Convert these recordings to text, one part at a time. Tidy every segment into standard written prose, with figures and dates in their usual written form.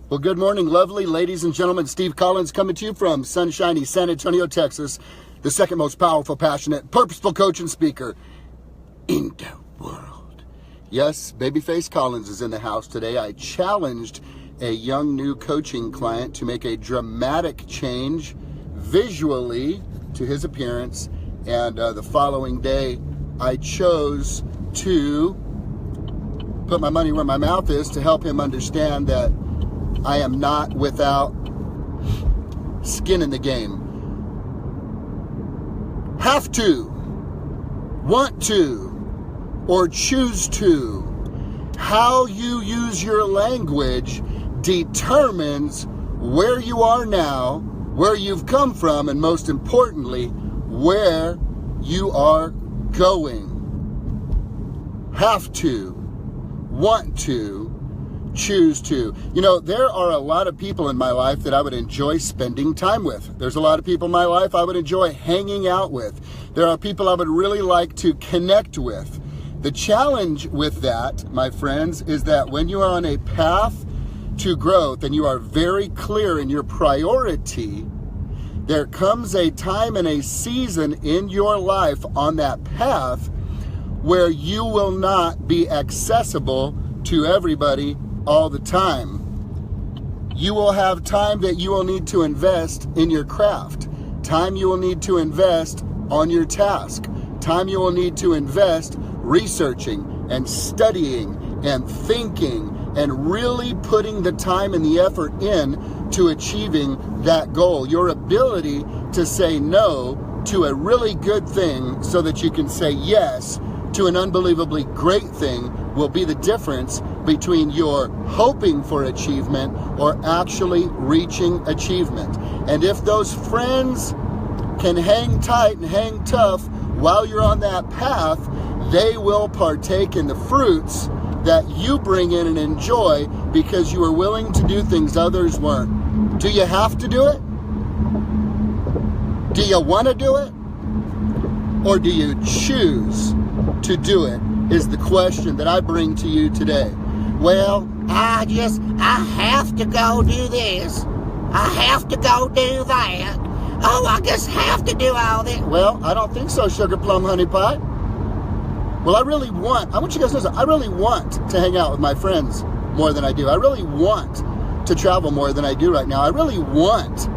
Well, good morning, lovely ladies and gentlemen. Steve Collins coming to you from sunshiny San Antonio, Texas, the second most powerful, passionate, purposeful coach and speaker in the world. Yes, Babyface Collins is in the house today. I challenged a young new coaching client to make a dramatic change visually to his appearance, and the following day I chose to put my money where my mouth is to help him understand that I am not without skin in the game. Have to, want to, or choose to. How you use your language determines where you are now, where you've come from, and most importantly, where you are going. Have to, want to, choose to. You know, there are a lot of people in my life that I would enjoy spending time with. There's a lot of people in my life I would enjoy hanging out with. There are people I would really like to connect with. The challenge with that, my friends, is that when you are on a path to growth and you are very clear in your priority, there comes a time and a season in your life on that path where you will not be accessible to everybody all the time. You will have time that you will need to invest in your craft, time you will need to invest on your task, time you will need to invest researching and studying and thinking and really putting the time and the effort in to achieving that goal. Your ability to say no to a really good thing so that you can say yes to an unbelievably great thing will be the difference between your hoping for achievement or actually reaching achievement. And if those friends can hang tight and hang tough while you're on that path, they will partake in the fruits that you bring in and enjoy because you are willing to do things others weren't. Do you have to do it? Do you want to do it? Or do you choose to do it is the question that I bring to you today. Well, I have to go do this. I have to go do that. Oh, I just have to do all this. Well, I don't think so, Sugar Plum Honey Pie. Well, I want you guys to know, I really want to hang out with my friends more than I do. I really want to travel more than I do right now. I really want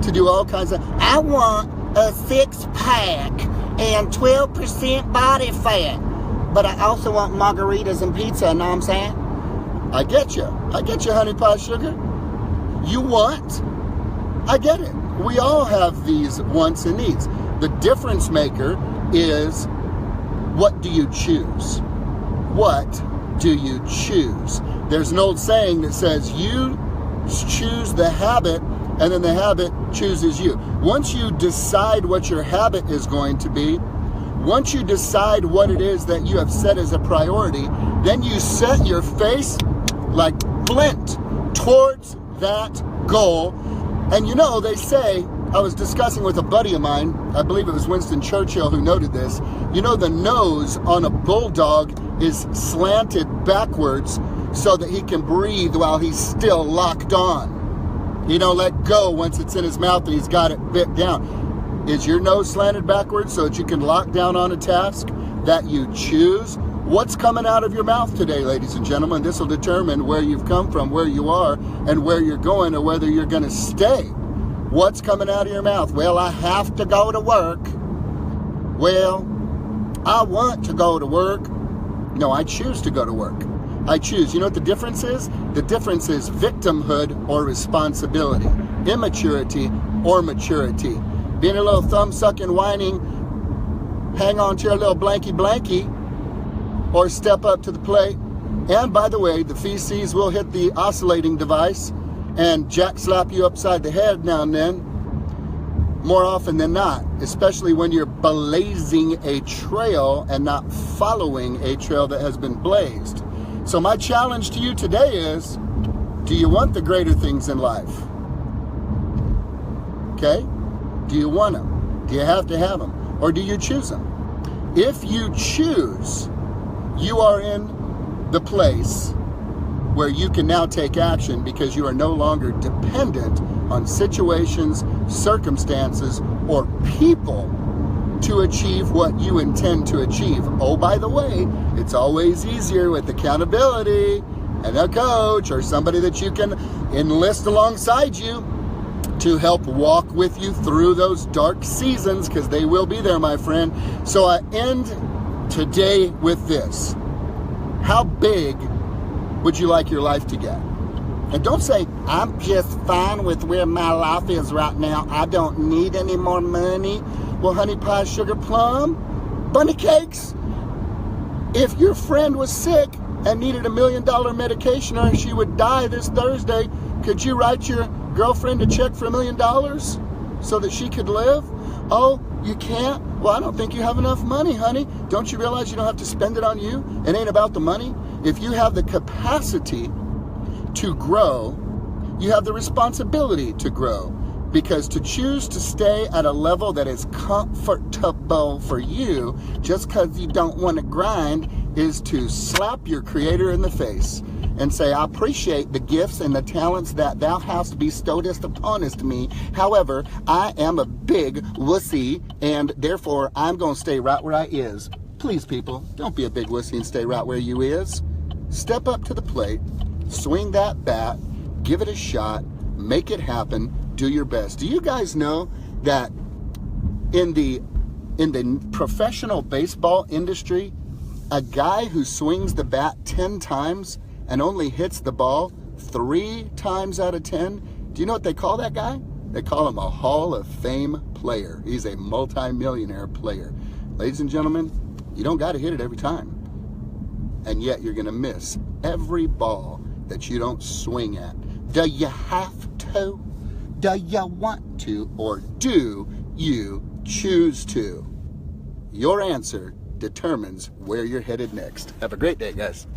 to do all kinds of, I want a 6-pack and 12% body fat. But I also want margaritas and pizza, know what I'm saying? I get you, honey pie sugar. You want. I get it. We all have these wants and needs. The difference maker is, what do you choose? What do you choose? There's an old saying that says, you choose the habit, and then the habit chooses you. Once you decide what your habit is going to be, once you decide what it is that you have set as a priority, then you set your face like flint towards that goal. And you know, they say, I was discussing with a buddy of mine, I believe it was Winston Churchill who noted this, you know, the nose on a bulldog is slanted backwards so that he can breathe while he's still locked on. You don't let go once it's in his mouth and he's got it bit down. Is your nose slanted backwards so that you can lock down on a task that you choose? What's coming out of your mouth today, ladies and gentlemen? This will determine where you've come from, where you are, and where you're going, or whether you're going to stay. What's coming out of your mouth? Well, I have to go to work. Well, I want to go to work. No, I choose to go to work. I choose. You know what the difference is? The difference is victimhood or responsibility, immaturity or maturity. Being a little thumb-sucking, whining, hang on to your little blanky, or step up to the plate. And by the way, the feces will hit the oscillating device and jack slap you upside the head now and then, more often than not, especially when you're blazing a trail and not following a trail that has been blazed. So my challenge to you today is, do you want the greater things in life? Okay? Do you want them? Do you have to have them? Or do you choose them? If you choose, you are in the place where you can now take action because you are no longer dependent on situations, circumstances, or people to achieve what you intend to achieve. Oh, by the way, it's always easier with accountability and a coach or somebody that you can enlist alongside you to help walk with you through those dark seasons, because they will be there, my friend. So I end today with this. How big would you like your life to get? And don't say, I'm just fine with where my life is right now. I don't need any more money. Well, honey pie, sugar plum, bunny cakes. If your friend was sick and needed $1 million medication or she would die this Thursday, could you write your girlfriend a check for $1 million so that she could live? Oh, you can't? Well, I don't think you have enough money, honey. Don't you realize you don't have to spend it on you? It ain't about the money. If you have the capacity to grow, you have the responsibility to grow. Because to choose to stay at a level that is comfortable for you just because you don't want to grind is to slap your Creator in the face and say, I appreciate the gifts and the talents that thou hast bestowedest uponest me. However, I am a big wussy, and therefore I'm going to stay right where I is. Please, people, don't be a big wussy and stay right where you is. Step up to the plate, swing that bat, give it a shot, make it happen, do your best. Do you guys know that in the professional baseball industry, a guy who swings the bat 10 times and only hits the ball 3 times out of 10, do you know what they call that guy? They call him a Hall of Fame player. He's a multi-millionaire player. Ladies and gentlemen, you don't got to hit it every time. And yet you're going to miss every ball that you don't swing at. Do you have to? Do you want to? Or do you choose to? Your answer determines where you're headed next. Have a great day, guys.